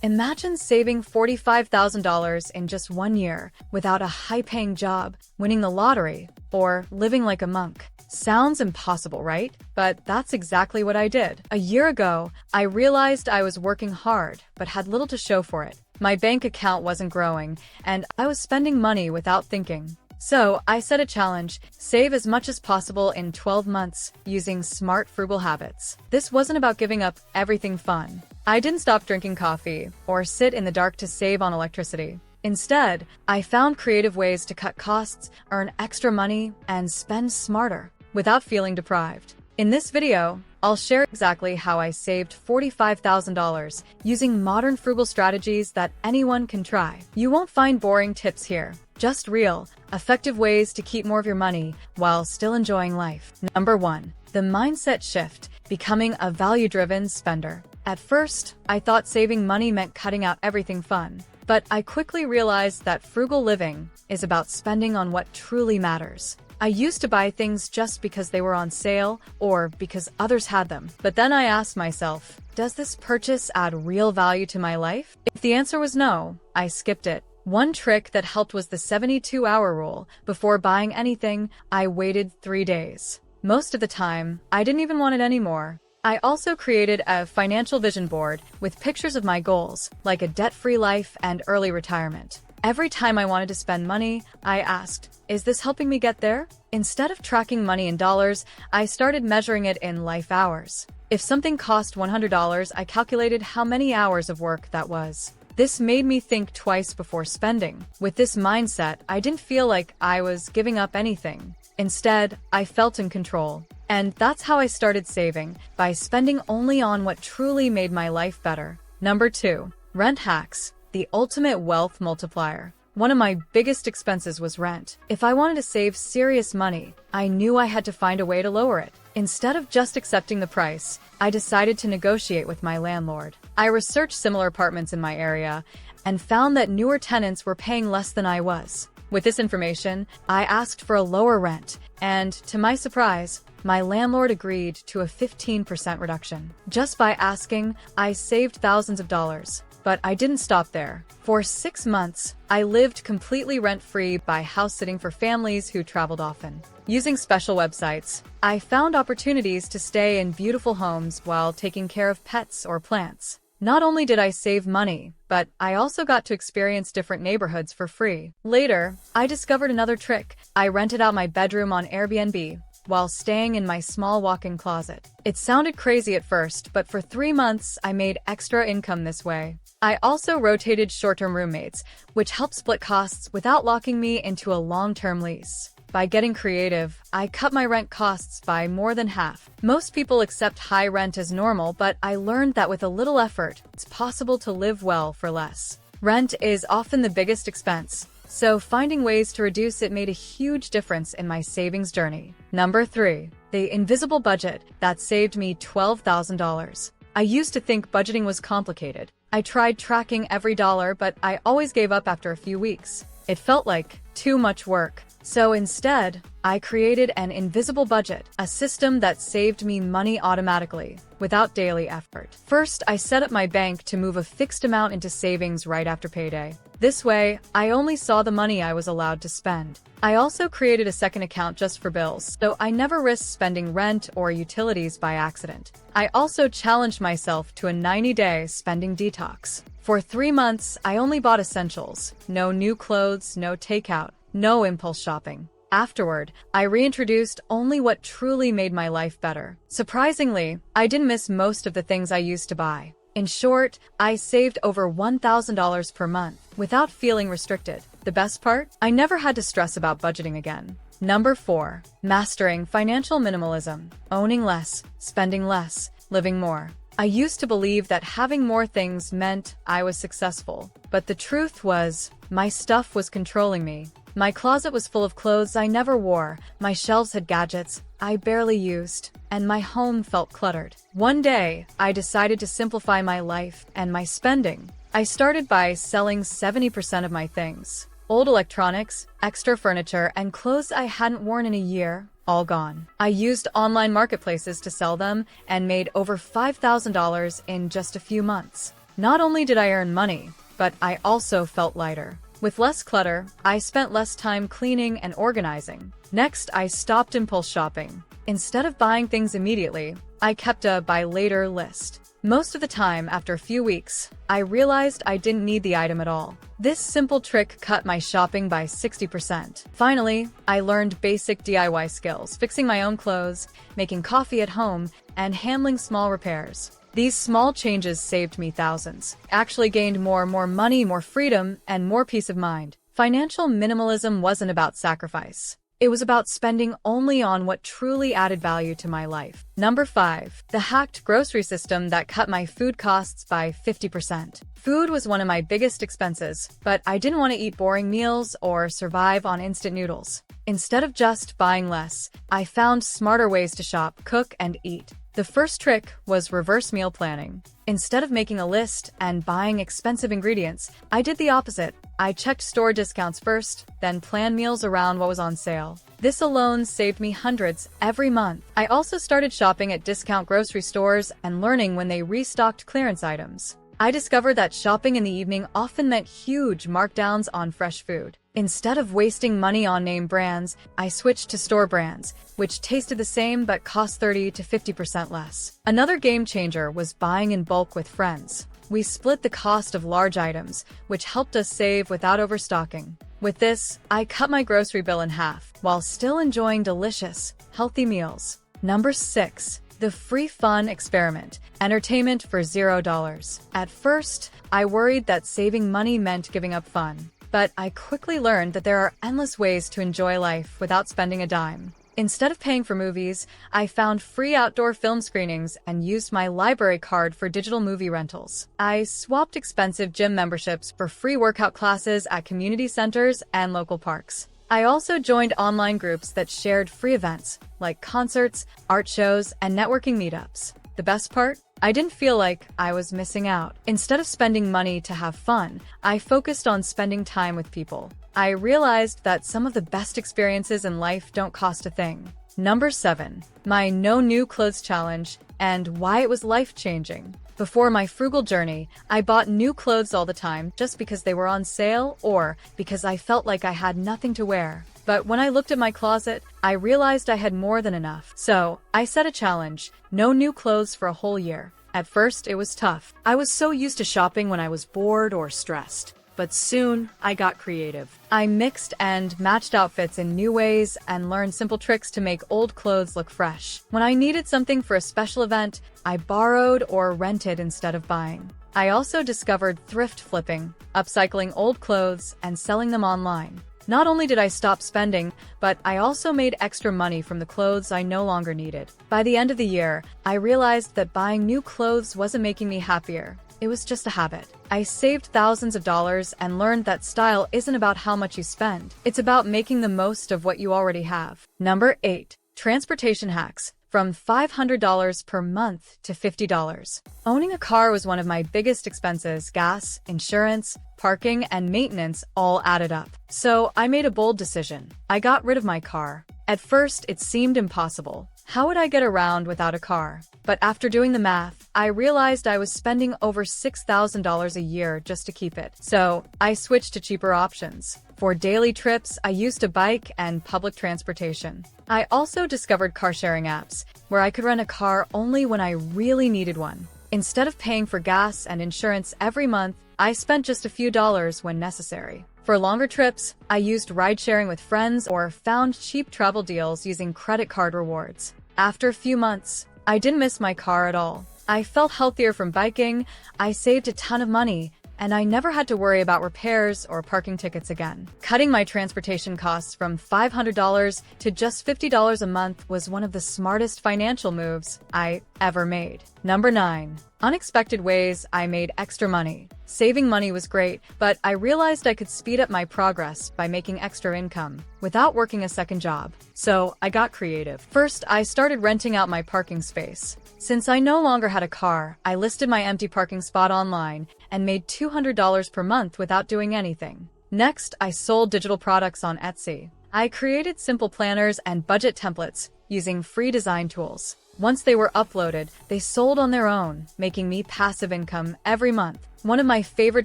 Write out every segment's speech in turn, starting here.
Imagine saving $45,000 in just 1 year without a high-paying job, winning the lottery, or living like a monk. Sounds impossible, right? But that's exactly what I did. A year ago, I realized I was working hard, but had little to show for it. My bank account wasn't growing, and I was spending money without thinking. So I set a challenge: save as much as possible in 12 months using smart, frugal habits. This wasn't about giving up everything fun. I didn't stop drinking coffee or sit in the dark to save on electricity. Instead, I found creative ways to cut costs, earn extra money, and spend smarter without feeling deprived. In this video, I'll share exactly how I saved $45,000 using modern frugal strategies that anyone can try. You won't find boring tips here, just real, effective ways to keep more of your money while still enjoying life. Number 1. The mindset shift: becoming a value-driven spender. At first, I thought saving money meant cutting out everything fun. But I quickly realized that frugal living is about spending on what truly matters. I used to buy things just because they were on sale or because others had them. But then I asked myself, does this purchase add real value to my life? If the answer was no, I skipped it. One trick that helped was the 72-hour rule. Before buying anything, I waited 3 days. Most of the time, I didn't even want it anymore. I also created a financial vision board with pictures of my goals, like a debt-free life and early retirement. Every time I wanted to spend money, I asked, is this helping me get there? Instead of tracking money in dollars, I started measuring it in life hours. If something cost $100, I calculated how many hours of work that was. This made me think twice before spending. With this mindset, I didn't feel like I was giving up anything. Instead, I felt in control. And that's how I started saving, by spending only on what truly made my life better. Number 2. Rent hacks: the ultimate wealth multiplier. One of my biggest expenses was rent. If I wanted to save serious money, I knew I had to find a way to lower it. Instead of just accepting the price, I decided to negotiate with my landlord. I researched similar apartments in my area and found that newer tenants were paying less than I was. With this information, I asked for a lower rent, and to my surprise, my landlord agreed to a 15% reduction. Just by asking, I saved thousands of dollars. But I didn't stop there. For 6 months, I lived completely rent-free by house-sitting for families who traveled often. Using special websites, I found opportunities to stay in beautiful homes while taking care of pets or plants. Not only did I save money, but I also got to experience different neighborhoods for free. Later, I discovered another trick. I rented out my bedroom on Airbnb while staying in my small walk-in closet. It sounded crazy at first, but for 3 months, I made extra income this way. I also rotated short-term roommates, which helped split costs without locking me into a long-term lease. By getting creative, I cut my rent costs by more than half. Most people accept high rent as normal, but I learned that with a little effort, it's possible to live well for less. Rent is often the biggest expense, so finding ways to reduce it made a huge difference in my savings journey. Number 3. The invisible budget that saved me $12,000. I used to think budgeting was complicated. I tried tracking every dollar, but I always gave up after a few weeks. It felt like too much work. So instead, I created an invisible budget, a system that saved me money automatically, without daily effort. First, I set up my bank to move a fixed amount into savings right after payday. This way, I only saw the money I was allowed to spend. I also created a second account just for bills, so I never risked spending rent or utilities by accident. I also challenged myself to a 90-day spending detox. For 3 months, I only bought essentials. No new clothes, no takeout, no impulse shopping. Afterward, I reintroduced only what truly made my life better. Surprisingly, I didn't miss most of the things I used to buy. In short, I saved over $1,000 per month without feeling restricted. The best part? I never had to stress about budgeting again. Number 4. Mastering financial minimalism. Owning less, spending less, living more. I used to believe that having more things meant I was successful. But the truth was, my stuff was controlling me. My closet was full of clothes I never wore, my shelves had gadgets I barely used, and my home felt cluttered. One day, I decided to simplify my life and my spending. I started by selling 70% of my things. Old electronics, extra furniture, and clothes I hadn't worn in a year, all gone. I used online marketplaces to sell them and made over $5,000 in just a few months. Not only did I earn money, but I also felt lighter. With less clutter, I spent less time cleaning and organizing. Next, I stopped impulse shopping. Instead of buying things immediately, I kept a buy later list. Most of the time, after a few weeks, I realized I didn't need the item at all. This simple trick cut my shopping by 60%. Finally, I learned basic DIY skills, fixing my own clothes, making coffee at home, and handling small repairs. These small changes saved me thousands. Actually gained more money, more freedom, and more peace of mind. Financial minimalism wasn't about sacrifice. It was about spending only on what truly added value to my life. Number 5. The hacked grocery system that cut my food costs by 50%. Food was one of my biggest expenses, but I didn't want to eat boring meals or survive on instant noodles. Instead of just buying less, I found smarter ways to shop, cook, and eat. The first trick was reverse meal planning. Instead of making a list and buying expensive ingredients, I did the opposite. I checked store discounts first, then planned meals around what was on sale. This alone saved me hundreds every month. I also started shopping at discount grocery stores and learning when they restocked clearance items. I discovered that shopping in the evening often meant huge markdowns on fresh food. Instead of wasting money on name brands, I switched to store brands, which tasted the same but cost 30 to 50% less. Another game changer was buying in bulk with friends. We split the cost of large items, which helped us save without overstocking. With this, I cut my grocery bill in half, while still enjoying delicious, healthy meals. Number 6. The free fun experiment. Entertainment for $0. At first, I worried that saving money meant giving up fun. But I quickly learned that there are endless ways to enjoy life without spending a dime. Instead of paying for movies, I found free outdoor film screenings and used my library card for digital movie rentals. I swapped expensive gym memberships for free workout classes at community centers and local parks. I also joined online groups that shared free events, like concerts, art shows, and networking meetups. The best part? I didn't feel like I was missing out. Instead of spending money to have fun, I focused on spending time with people. I realized that some of the best experiences in life don't cost a thing. Number 7. My No New Clothes Challenge and why it was life-changing. Before my frugal journey, I bought new clothes all the time just because they were on sale or because I felt like I had nothing to wear. But when I looked at my closet, I realized I had more than enough. So, I set a challenge: no new clothes for a whole year. At first, it was tough. I was so used to shopping when I was bored or stressed. But soon, I got creative. I mixed and matched outfits in new ways and learned simple tricks to make old clothes look fresh. When I needed something for a special event, I borrowed or rented instead of buying. I also discovered thrift flipping, upcycling old clothes and selling them online. Not only did I stop spending, but I also made extra money from the clothes I no longer needed. By the end of the year, I realized that buying new clothes wasn't making me happier. It was just a habit. I saved thousands of dollars and learned that style isn't about how much you spend. It's about making the most of what you already have. Number 8. Transportation hacks. From $500 per month to $50. Owning a car was one of my biggest expenses. Gas, insurance, parking, and maintenance all added up. So I made a bold decision. I got rid of my car. At first, it seemed impossible. How would I get around without a car? But after doing the math, I realized I was spending over $6,000 a year just to keep it. So I switched to cheaper options. For daily trips, I used a bike and public transportation. I also discovered car-sharing apps, where I could rent a car only when I really needed one. Instead of paying for gas and insurance every month, I spent just a few dollars when necessary. For longer trips, I used ride-sharing with friends or found cheap travel deals using credit card rewards. After a few months, I didn't miss my car at all. I felt healthier from biking, I saved a ton of money, and I never had to worry about repairs or parking tickets again. Cutting my transportation costs from $500 to just $50 a month was one of the smartest financial moves I ever made. Number 9. Unexpected ways I made extra money. Saving money was great, but I realized I could speed up my progress by making extra income without working a second job. So I got creative. First, I started renting out my parking space. Since I no longer had a car, I listed my empty parking spot online and made $200 per month without doing anything. Next, I sold digital products on Etsy. I created simple planners and budget templates using free design tools. Once they were uploaded, they sold on their own, making me passive income every month. One of my favorite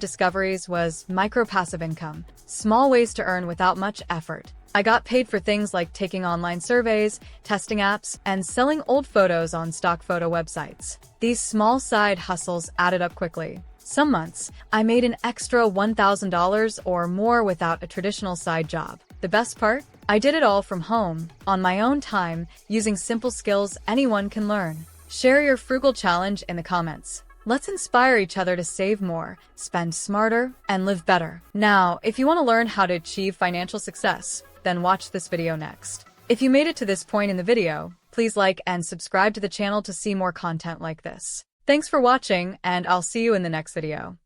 discoveries was micro-passive income, small ways to earn without much effort. I got paid for things like taking online surveys, testing apps, and selling old photos on stock photo websites. These small side hustles added up quickly. Some months, I made an extra $1,000 or more without a traditional side job. The best part? I did it all from home, on my own time, using simple skills anyone can learn. Share your frugal challenge in the comments. Let's inspire each other to save more, spend smarter, and live better. Now, if you want to learn how to achieve financial success, then watch this video next. If you made it to this point in the video, please like and subscribe to the channel to see more content like this. Thanks for watching, and I'll see you in the next video.